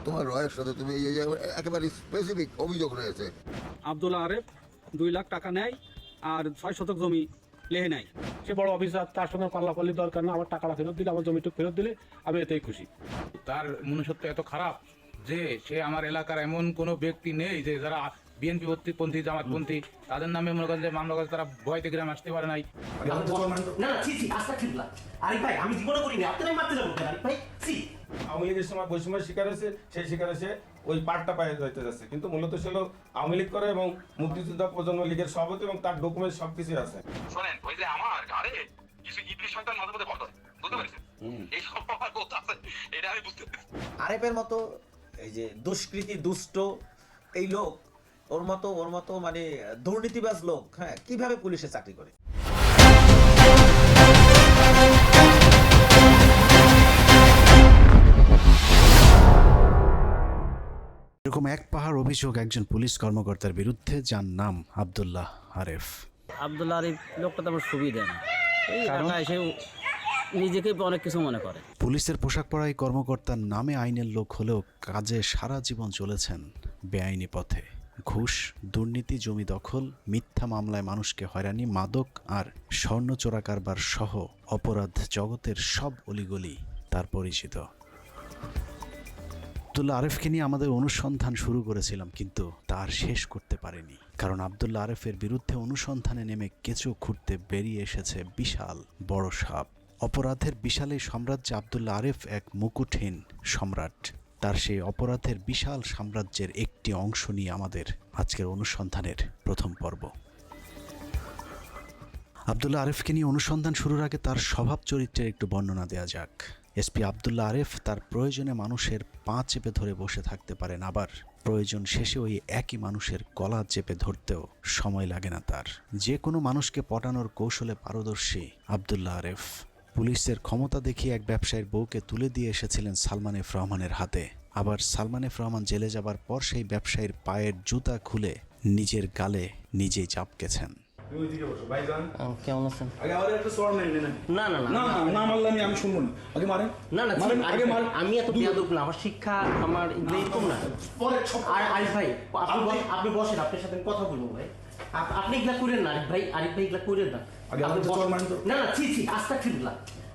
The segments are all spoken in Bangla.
তোমার রয়ের সাথে তুমি এই যে একেবারে স্পেসিফিক অভিযোগ রয়েছে। আব্দুল্লাহ আরেফ 2 লাখ টাকা নেয় আর 6 শতক জমি লেহে নেয়। সে বড় অফিসার, তার সঙ্গে পাল্লাপাল্লি দরকার না, আমার টাকাটা ফেরত দিলে, আমার জমিটুকু ফেরত দিলে আমি এতেই খুশি। তার মনুষ্যত্ব এত খারাপ যে সে আমার এলাকার এমন কোনো ব্যক্তি নেই যে যারা বিএনপি পন্থী জামাতপন্থী তাদের নামে মনে করেন যে মামলা করে তারা ভয়তে গ্রামে আসতে পারে নাই। না ছি ছি, আস্তাগফিরুল্লাহ। আরিফ ভাই, আমি জীবনে করিনি, আপনারাই মারতে যাবো কেন আরিফ ভাই? ছি। আওয়ামী লীগের সময় বৈষম্যের শিকার হয়েছে, সেই শিকার হয়েছে ওই পার্টটা পায়ে যাইতে যাচ্ছে, কিন্তু মূলত ছিল আওয়ামী লীগ করে এবং মুক্তিযোদ্ধা প্রজন্ম লীগের সভাপতি এবং তার ডকুমেন্ট সবকিছু আছে। শোনেন, ওই যে আমার ঘরে কিছু ইবলিশ শয়তান মাঝে মধ্যে ভর করে, বুঝতে পেরেছেন? এই সব আমার কথা আছে, এটা আমি বুঝতে পেরেছি। আরেফের মতো এই যে দুষ্কৃতী দুষ্ট এই লোক, ওর মতো মানে দুর্নীতিবাজ লোক, হ্যাঁ, কিভাবে পুলিশে চাকরি করে? এরকম এক পাহাড় অভিযোগ একজন পুলিশ কর্মকর্তার বিরুদ্ধে, যার নাম আব্দুল্লাহ আরেফ। আব্দুল্লাহ আরেফ লোকটা তেমন সুবিধা না, এই এলাকায় এসে নিজেকে অনেক কিছু মনে করে। পুলিশের পোশাক পরা এই কর্মকর্তার নামে আইনের লোক হলেও কাজে সারা জীবন চলেছেন বেআইনি পথে। ঘুষ, দুর্নীতি, জমি দখল, মিথ্যা মামলায় মানুষকে হয়রানি, মাদক আর স্বর্ণ চোরা কারবার সহ অপরাধ জগতের সব অলিগলি তার পরিচিত। আব্দুল্লাহ আরেফকে নিয়ে আমাদের অনুসন্ধান শুরু করেছিলাম, কিন্তু তার শেষ করতে পারেনি, কারণ আব্দুল্লাহ আরেফের বিরুদ্ধে অনুসন্ধানে নেমে কেঁচো খুঁড়তে বেরিয়ে এসেছে বিশাল বড় সাপ। অপরাধের বিশাল এই সাম্রাজ্যে আব্দুল্লাহ আরেফ এক মুকুটহীন সম্রাট। তার সেই অপরাধের বিশাল সাম্রাজ্যের একটি অংশ নিয়ে আমাদের আজকের অনুসন্ধানের প্রথম পর্ব। আব্দুল্লাহ আরেফকে নিয়ে অনুসন্ধান শুরুর আগে তার স্বভাব চরিত্রের একটু বর্ণনা দেওয়া যাক। এসপি আব্দুল্লাহ আরেফ তার প্রয়োজনে মানুষের পা চেপে ধরে বসে থাকতে পারেন, আবার প্রয়োজন শেষে ওই একই মানুষের গলা চেপে ধরতেও সময় লাগে না তার। যে কোনো মানুষকে পটানোর কৌশলে পারদর্শী আব্দুল্লাহ আরেফ পুলিশের ক্ষমতা দেখিয়ে এক ব্যবসায়ীর বউকে তুলে দিয়ে এসেছিলেন সালমান এফ রহমানের হাতে। আবার সালমান এফ রহমান জেলে যাবার পর সেই ব্যবসায়ীর পায়ের জুতা খুলে নিজের গালে নিজেই চাপকেছেন। কেমন আছেন? না না না না মারলে আমি শুনবো না, আগে মারেন। না না, আমি এত বেয়াদব না, আমার শিক্ষা আমার এরকম না। আর আরিফ ভাই, আপনি বসেন, আপনার সাথে আমি কথা বলবো ভাই। আপনি এগুলা করেন না আরিফ ভাই, এগুলা করেন না। না না ছি ছি, আস্তাগফিরুল্লাহ।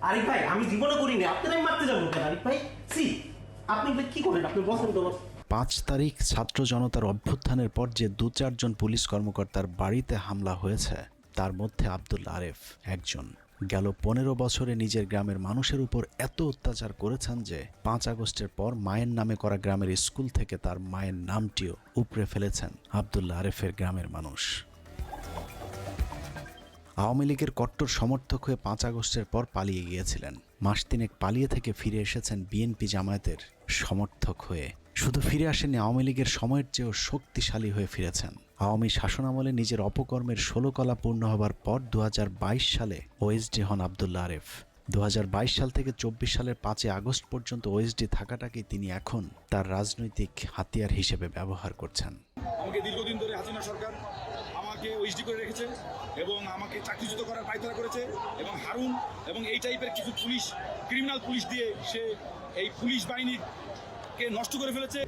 আরিফ ভাই, আমি জীবনে করিনি, আপনারাই মারতে যাবো কেন আরিফ ভাই? ছি, আপনি এগুলা কি করেন? আপনি বসেন তো। 5 তারিখ ছাত্র জনতার অভ্যুত্থানের পর যে 2-4 জন পুলিশ কর্মকর্তার বাড়িতে হামলা হয়েছে, তার মধ্যে আব্দুল্লাহ আরেফ একজন। গেল 15 বছরে নিজের গ্রামের মানুষের উপর এত অত্যাচার করেছেন যে 5 আগস্টের পর মায়ের নামে করা গ্রামের স্কুল থেকে তার মায়ের নামটিও উপড়ে ফেলেছেন আব্দুল্লাহ আরেফের গ্রামের মানুষ। আওয়ামী লীগের কট্টর সমর্থক হয়ে 5 আগস্টের পর পালিয়ে গিয়েছিলেন। মাস 3 পালিয়ে থেকে ফিরে এসেছেন বিএনপি জামায়াতের সমর্থক হয়ে। শুধু ফিরে আসেনি, আওয়ামী লীগের সময়ের চেয়েও শক্তিশালী হয়ে ফিরেছেন। আওয়ামী শাসনামলে নিজের অপকর্মের 16 কলা পূর্ণ হবার পর 2022 সালে ওএসডি হন আব্দুল্লাহ আরেফ। 2022 সাল থেকে 24 সালের 5 আগস্ট পর্যন্ত ওএসডি থাকাটাকেই তিনি এখন তার রাজনৈতিক হাতিয়ার হিসেবে ব্যবহার করছেন। আমাকে দীর্ঘদিন ধরে হাসিনা সরকার আমাকে ওএসডি করে রেখেছে এবং আমাকে চাকরিচ্যুত করার পায়তারা করেছে, এবং হারুন এবং এই টাইপের কিছু পুলিশ, ক্রিমিনাল পুলিশ দিয়ে সে এই পুলিশ বাহিনীকে নষ্ট করে ফেলেছে।